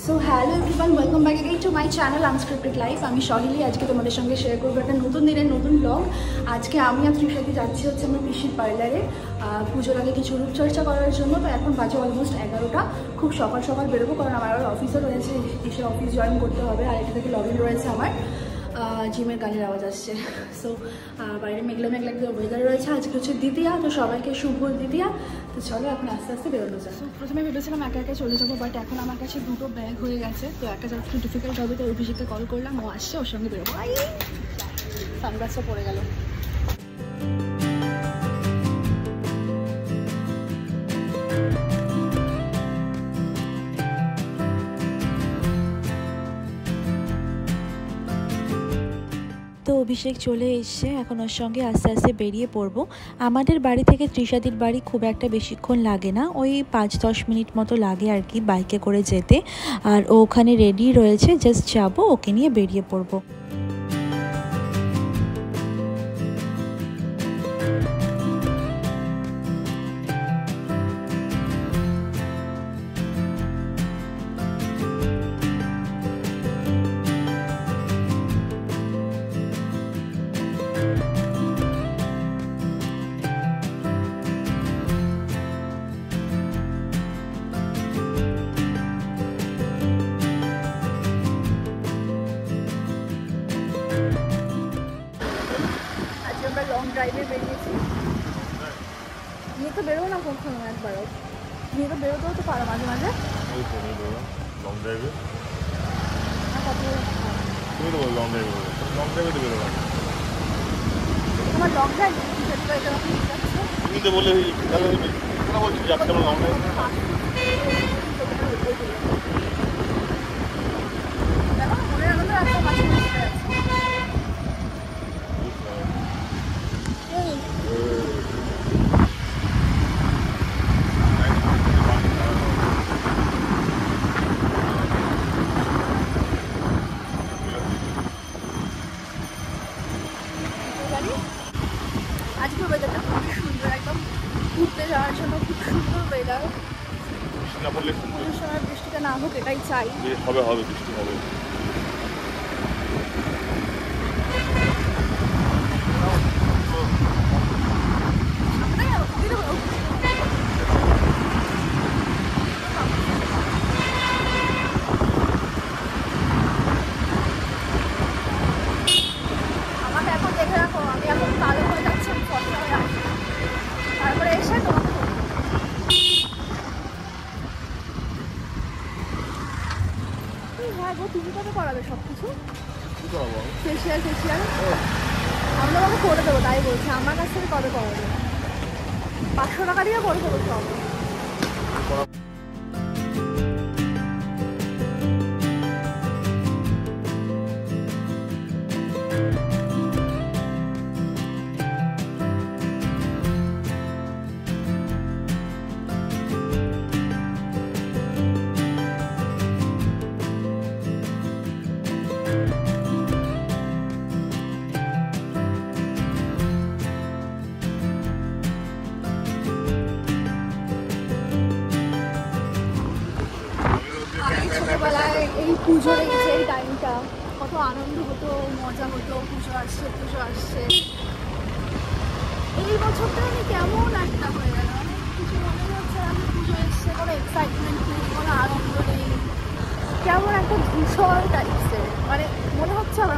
So hello everyone, welcome back again to my channel unscripted life. আমি শর্লি আজকে তোমাদের সঙ্গে শেয়ার করবো একটা নতুন দিনের নতুন ব্লগ। আজকে আমি আর তৃষাদি যাচ্ছি হচ্ছে আমার পিসির পার্লারে পুজোর আগে কিছু রূপচর্চা করার জন্য। তো এখন বাজে অলমোস্ট 11টা। খুব সকাল সকাল বেরোবো, কারণ আমার আবার অফিসও রয়েছে, এসে অফিস জয়েন করতে হবে। আর এটা থেকে লগ ইন রয়েছে আমার। জিমের গানের আওয়াজ আসছে। সো বাইরে মেঘলা মেঘলা একদম ওয়েদার রয়েছে। আজকে হচ্ছে দ্বিতীয়া, তো সবাইকে শুভ দ্বিতীয়া। তো চলো এখন আস্তে আস্তে বেরোনো যায়। প্রথমে ভেবেছিলাম একা একা চলে যাবো, বাট এখন আমার কাছে দুটো ব্যাগ হয়ে গেছে, তো একা যাওয়া একটু ডিফিকাল্ট হবে। তো অভিষেককে কল করলাম, ও আসছে, ওর সঙ্গে বেরোবো। সানগ্লাসটা পড়ে গেল। তো অভিষেক চলে এসছে, এখন ওর সঙ্গে আস্তে আস্তে বেরিয়ে পড়বো। আমাদের বাড়ি থেকে তৃষাদির বাড়ি খুব একটা বেশিক্ষণ লাগে না, ওই 5-10 মিনিট মতো লাগে আর কি বাইকে করে যেতে। আর ও ওখানে রেডি রয়েছে, জাস্ট যাবো, ওকে নিয়ে বেরিয়ে পড়বো। লং ড্রাইভে বেরিয়েছি। নিয়ে তো বেরো না কখনো একবারও, নিয়ে তো বেরোতেও তো পারো মাঝে মাঝে। লং ড্রাইভে আমার লং ড্রাইভ তুমি তো বলে বলছি যাচ্ছে লং ড্রাইভ। মনের আনন্দ রাস্তা মাঝে মাঝে আছে। আজকে ওয়েদারটা খুবই সুন্দর, একদম ঘুরতে যাওয়ার জন্য খুব সুন্দর ওয়েদার। পুজোর সময় বৃষ্টিটা না হোক এটাই চাই। হবে বৃষ্টি হবে। আমাকে এখন দেখে রাখো, আমি এখন কালো হয়ে যাচ্ছি, আমি ফর্সা হয়ে আসছি, তারপরে এসে তোমাকে হ্যাঁ গো, তুমি কত করাবে সব কিছু? ফেসিয়াল আমি তোমাকে করে দেবো, তাই বলছি। আমার কাছ থেকে কত করাবে? 500 টাকা দিয়ে করে দেবো সব। ছোটবেলায় এই পুজোর এই টাইমটা কত আনন্দ হতো, মজা হতো। পুজো আসছে। এই বছরটা আমি কেমন একটা হয়ে গেল, অনেক কিছু মনে হচ্ছে। আমি পুজো এসছে, কোনো এক্সাইটমেন্ট নেই, কোনো আনন্দ নেই, কেমন একটা ধূসর টাইপসের, মানে মনে হচ্ছে আমার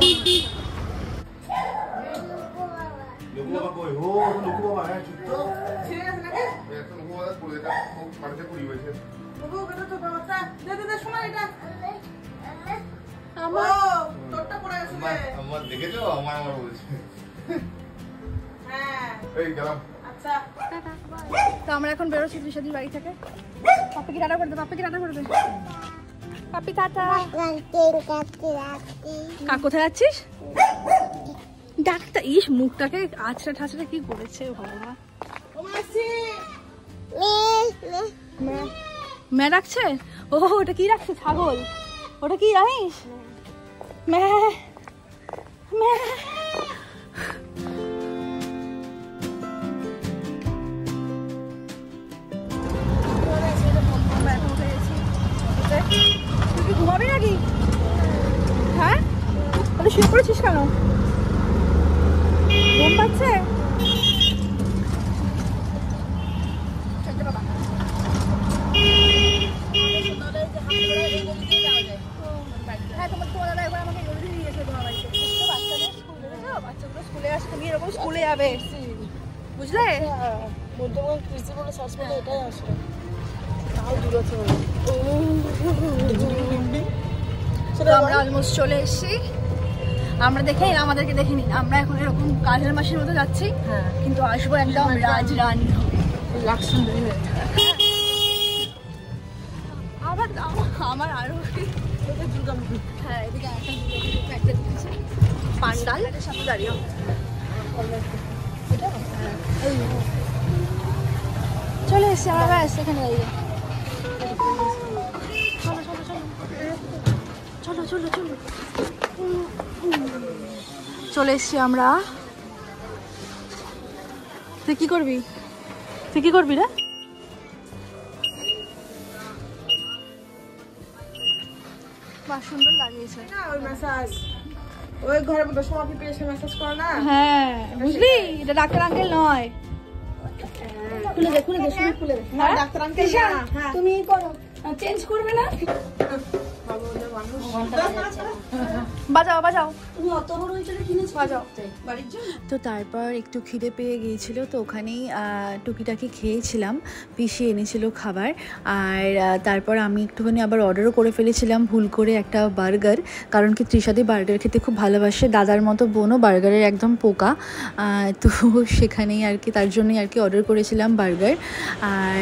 তো আমরা এখন বেরোচ্ছি তৃষাদির বাড়ি থেকে। পাপ্পিকে টাটা করে দে, পাপ্পি টাটা। কোথায় যাচ্ছিস? ডাক্তার। ইস, মুখটাকে আছড়া ঠাছড়া কি করেছে ভগবান। মে ডাকছে? ও ওটা কি রাখছে? ছাগল? ওটা কি জানিস? মে তুই ঘুমাবি নাকি? হ্যাঁ, তাহলে শুয়ে পড়েছিস কেন? ঘুম পাচ্ছে? হ্যাঁ, তোমার দাদা এবার আমাকে জলদি নিয়ে এসে তোমার বাড়িতে। বাচ্চাদের স্কুল দেখেছো, বাচ্চাগুলো স্কুলে আসে, তুমি এরকম স্কুলে যাবে, বুঝলে? আমরা অলমোস্ট চলে এসেছি। আমরা দেখেই না, আমাদেরকে দেখে নিন, আমরা এখন এরকম কাজের মাসের মতো যাচ্ছি, কিন্তু আসবো একদম রাজরানী আবার। আমার আরো হ্যাঁ, এদিকে একটা পান্ডাল সামনে দাঁড়িয়ে চলে এসছি আমরা, ব্যাস এখানে দাঁড়িয়ে। চলো চলো চলো চলো চলে এসছি আমরা। তুই কি করবি? তুই কি করবি রে? বাহ, সুন্দর লাগিয়েছে। ওই ঘরের মধ্যে সবাই পেয়েছে মেসেজ করে না। হ্যাঁ, বুঝলি, এটা ডাক্তার আঙ্কেল নয়। খুলে দে, খুলে দে, শুনে খুলে দে। না ডাক্তার আঙ্কেল না। হ্যাঁ, তুমি করো, চেঞ্জ করবে না? বাজাও বাজাও, তুমি অত বড় অঞ্চলে কিনেছো, বাজাও বাড়ির জন্য। তো তারপর একটু খিদে পেয়ে গিয়েছিল, তো ওখানেই টুকিটাকি খেয়েছিলাম। পিসি এনেছিল খাবার, আর তারপর আমি একটুখানি আবার অর্ডারও করে ফেলেছিলাম ভুল করে একটা বার্গার, কারণ কি তৃষাদি বার্গার খেতে খুব ভালোবাসে, দাদার মতো বোনও বার্গারের একদম পোকা। তো সেখানেই আর কি, তার জন্যই আর কি অর্ডার করেছিলাম বার্গার। আর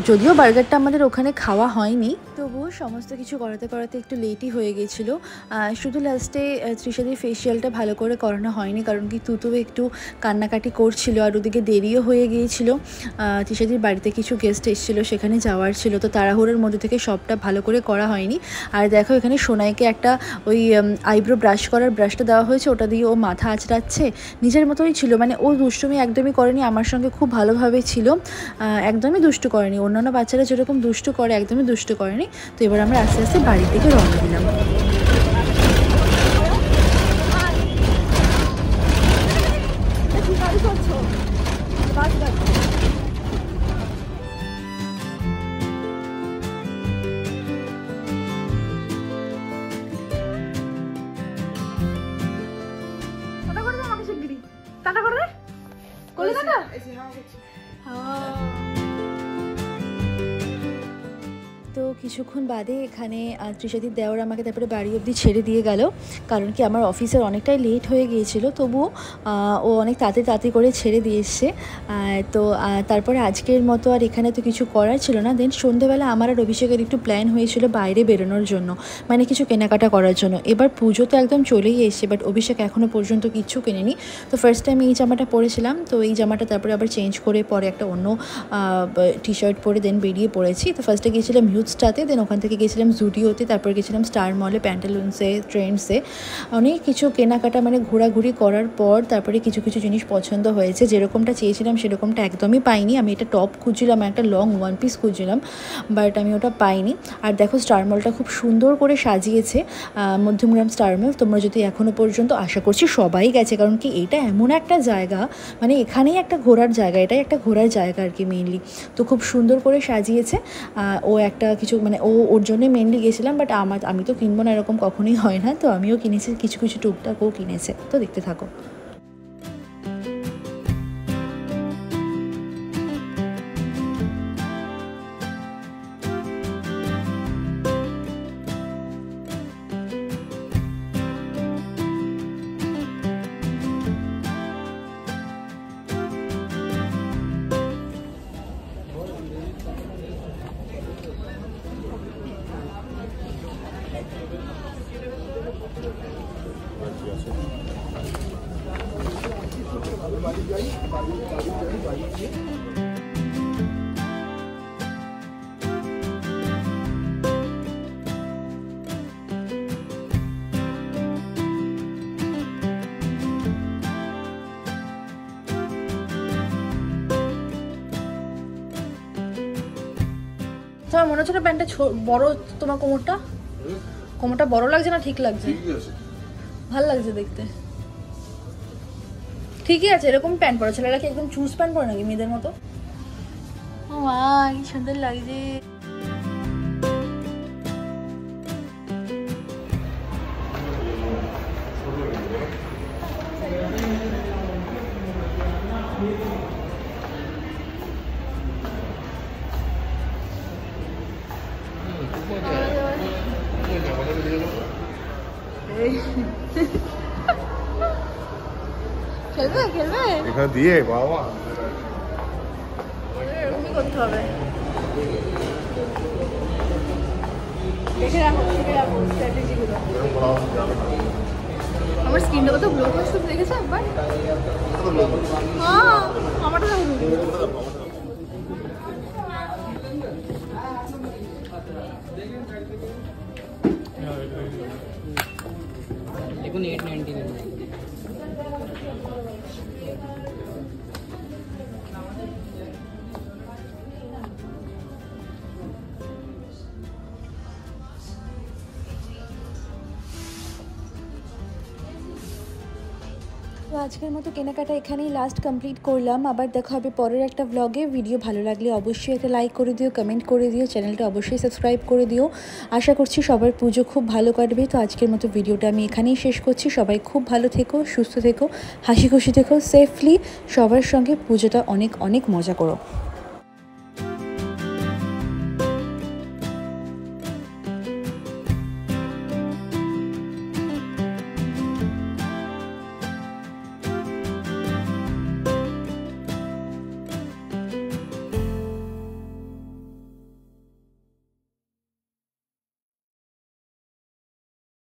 যদিও বার্গারটা আমাদের ওখানে খাওয়া হয়নি, তবুও সমস্ত কিছু করাতে করাতে একটু লেটই হয়ে গিয়েছিলো। শুধু লাস্টে তৃষাদির ফেসিয়ালটা ভালো করে করানো হয়নি, কারণ কি তুতু একটু কান্নাকাটি করছিল, আর ওদিকে দেরিও হয়ে গিয়েছিল। তৃষাদির বাড়িতে কিছু গেস্ট এসেছিলো, সেখানে যাওয়ার ছিল, তো তাড়াহুড়োর মধ্যে থেকে সবটা ভালো করে করা হয়নি। আর দেখো এখানে সোনাইকে একটা ওই আইব্রো ব্রাশ করার ব্রাশটা দেওয়া হয়েছে, ওটা দিয়ে ও মাথা আঁচড়াচ্ছে, নিজের মতোই ছিল, মানে ও দুষ্টুমি একদমই করেনি, আমার সঙ্গে খুব ভালোভাবে ছিল, একদমই দুষ্টু করেনি। অন্যান্য বাচ্চারা যেরকম দুষ্টু করে একদমই দুষ্টু করেনি। তো এবার আমরা আস্তে আস্তে বাড়ি থেকে রওনা দিলাম। টাটা করে দে, করলে টাটা। তো কিছুক্ষণ বাদে এখানে তৃষাদির দেওর আমাকে তারপরে বাড়ি অবধি ছেড়ে দিয়ে গেল, কারণ কি আমার অফিসের অনেকটাই লেট হয়ে গিয়েছিল, তবুও ও অনেক তাড়াতাড়ি করে ছেড়ে দিয়ে এসছে। তো তারপরে আজকের মতো আর এখানে তো কিছু করার ছিল না। দেন সন্ধ্যেবেলা আমার আর অভিষেকের একটু প্ল্যান হয়েছিল বাইরে বেরোনোর জন্য, মানে কিছু কেনাকাটা করার জন্য। এবার পুজো তো একদম চলেই এসছে, বাট অভিষেক এখনও পর্যন্ত কিচ্ছু কেনেনি। তো ফার্স্ট টাইম এই জামাটা পরেছিলাম, তো এই জামাটা তারপরে আবার চেঞ্জ করে পরে একটা অন্য টি শার্ট পরে দেন বেরিয়ে পড়েছি। তো ফার্স্টে গিয়েছিলাম হিউজটাতে, দেন ওখান থেকে গেছিলাম জুডিওতে, তারপর গেছিলাম স্টার মলে, প্যান্টালুন্সে, ট্রেন্ডসে, অনেক কিছু কেনাকাটা মানে ঘোরাঘুরি করার পর তারপরে কিছু কিছু জিনিস পছন্দ হয়েছে। যেরকমটা চেয়েছিলাম সেরকমটা একদমই পাইনি। আমি একটা টপ খুঁজছিলাম, একটা লং ওয়ান পিস খুঁজছিলাম, বাট আমি ওটা পাইনি। আর দেখো স্টার মলটা খুব সুন্দর করে সাজিয়েছে, মধ্যমগ্রাম স্টার মল। তোমরা যদি এখনও পর্যন্ত, আশা করছি সবাই গেছে, কারণ কি এটা এমন একটা জায়গা, মানে এখানেই একটা ঘোরার জায়গা, এটাই একটা ঘোরার জায়গা আর কি মেইনলি। তো খুব সুন্দর করে সাজিয়েছে। ও একটা কিছু মানে ওর জন্যই মেনলি গেছিলাম, বাট আমি তো কিনবো না, এরকম কখনোই হয় না। তো আমিও কিনেছি কিছু কিছু টুকটাক, ও কিনেছে। তো দেখতে থাকো। তোমার মনে হচ্ছে না প্যান্টটা বড়, তোমার কোমরটা? কোমরটা বড় লাগছে না ঠিক লাগছে? ঠিকই আছে। ভাল লাগছে দেখতে। ঠিকই আছে, এরকম প্যান্ট পরে ছেলেরা কি একদম চুজ প্যান্ট পরে নাকি মেয়েদের মতো? ও মা কি সুন্দর লাগছে। খেলবে খেলবে এখানে দিয়ে বাবা এরকমই করতে হবে। দেখে রাখো স্ট্র্যাটেজিগুলো। আমার স্কিনটা কত গ্লো করছে দেখেছো একবার? হ্যাঁ আমারটা দেখো। এখন 899 তো আজকের মতো কেনাকাটা এখানেই লাস্ট কমপ্লিট করলাম। আবার দেখা হবে পরের একটা ব্লগে। ভিডিও ভালো লাগলে অবশ্যই একটা লাইক করে দিও, কমেন্ট করে দিও, চ্যানেলটা অবশ্যই সাবস্ক্রাইব করে দিও। আশা করছি সবার পুজো খুব ভালো কাটবে। তো আজকের মতো ভিডিওটা আমি এখানেই শেষ করছি। সবাই খুব ভালো থেকো, সুস্থ থেকো, হাসি খুশি থেকো, সেফলি সবার সঙ্গে পুজোটা অনেক অনেক মজা করো।